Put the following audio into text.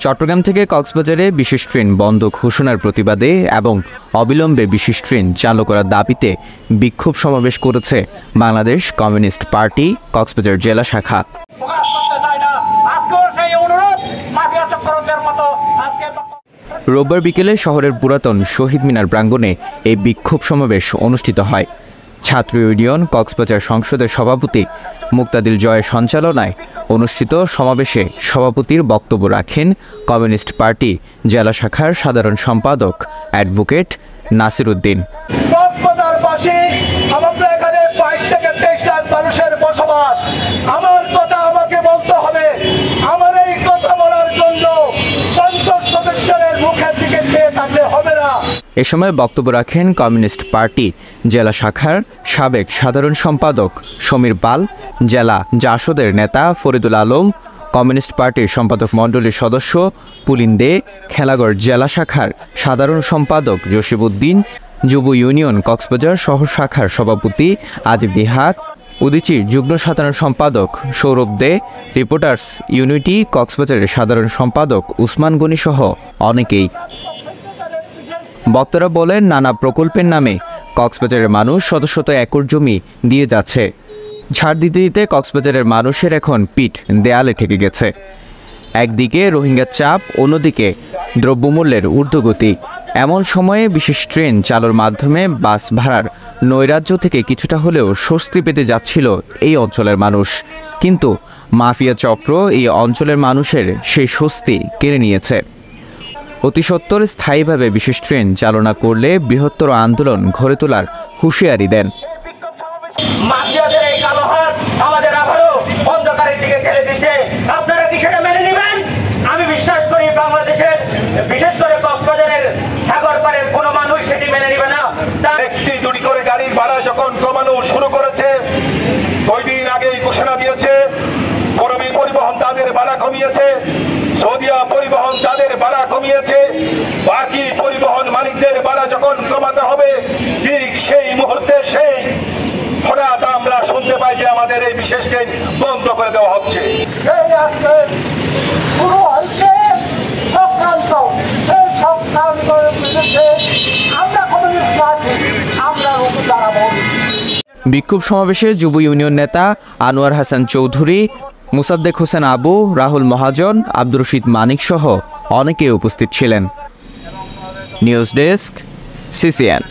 চট্টগ্রাম থেকে কক্সবাজারে বিশেষ ট্রেন বন্ধ ঘোষণার প্রতিবাদে এবং অবিলম্বে বিশেষ ট্রেন চালু করার দাবিতে বিক্ষোভ সমাবেশ করেছে বাংলাদেশ কমিউনিস্ট পার্টি কক্সবাজার জেলা শাখা। রোববার বিকেলে শহরের পুরাতন শহীদ মিনার প্রাঙ্গণে এই বিক্ষোভ সমাবেশ অনুষ্ঠিত হয়। ছাত্র ইউনিয়ন কক্সবাজার সংসদের সভাপতি মুক্তাদিল জয়ের সঞ্চালনায় অনুষ্ঠিত সমাবেশে সভাপতির বক্তব্য রাখেন কমিউনিস্ট পার্টি জেলা শাখার সাধারণ সম্পাদক অ্যাডভোকেট নাসির উদ্দিন। কক্সবাজারবাসী আমাদের এখানে 22 থেকে 23 লাখ মানুষের বসবাস। আমার কথা আমাকে বলতে হবে। আমার এই কথা বলার জন্য সংসদ সদস্যদের মুখের দিকে চেয়ে থাকলে হবে না। এ সময় বক্তব্য রাখেন কমিউনিস্ট পার্টি জেলা শাখার সাবেক সাধারণ সম্পাদক সমীর পাল, জেলা জাসদের নেতা ফরিদুল আলম, কমিউনিস্ট পার্টির সম্পাদক মণ্ডলীর সদস্য পুলিন দে, খেলাগড় জেলা শাখার সাধারণ সম্পাদক জসিমউদ্দিন, যুব ইউনিয়ন কক্সবাজার শহর শাখার সভাপতি আজিব নিহাত, উদীচীর যুগ্ম সাধারণ সম্পাদক সৌরভ দে, রিপোর্টার্স ইউনিটি কক্সবাজারের সাধারণ সম্পাদক উসমান গনি সহ অনেকেই। বক্তারা বলেন, নানা প্রকল্পের নামে কক্সবাজারের মানুষ শত শত একর জমি দিয়ে যাচ্ছে। ছাড় দিতে দিতে কক্সবাজারের মানুষের এখন পিঠ দেয়ালে ঠেকে গেছে। একদিকে রোহিঙ্গার চাপ, অন্যদিকে দ্রব্যমূল্যের ঊর্ধ্বগতি। এমন সময়ে বিশেষ ট্রেন চালুর মাধ্যমে বাস ভাড়ার নৈরাজ্য থেকে কিছুটা হলেও স্বস্তি পেতে যাচ্ছিল এই অঞ্চলের মানুষ। কিন্তু মাফিয়া চক্র এই অঞ্চলের মানুষের সেই স্বস্তি কেড়ে নিয়েছে। অতি সত্বর স্থায়ীভাবে বিশেষ ট্রেন চালনা করলে বৃহত্তর আন্দোলন গড়ে তোলার হুঁশিয়ারি দেন। আমি বিশ্বাস করি বাংলাদেশের বিশেষ করে কক্সবাজারের সাগর পাড়ের কোনো মানুষ সেটি মেনে নেবে না। একটি দুটি করে গাড়ির ভাড়া যখন কমানো শুরু করেছে, ওই দিন আগেই ঘোষণা দিয়েছে পরবী পরিবহন তাদের ভাড়া কমিয়েছে, সৌদিয়া পরিবহন তাদের ভাড়া কমিয়েছে, বাকি পরিবহন মালিকদের ভাড়া যখন কমাতে হবে ঠিক সেই মুহূর্তে সেই হঠাৎ আমরা শুনতে পাই যে আমাদের এই বিশেষ ট্রেন বন্ধ করে দেওয়া হচ্ছে। বিক্ষোভ সমাবেশে যুব ইউনিয়ন নেতা আনোয়ার হাসান চৌধুরী, মুসাদ্দেক হোসেন আবু, রাহুল মহাজন, আব্দুর রশিদ মানিক সহ অনেকে উপস্থিত ছিলেন। News desk, CCN.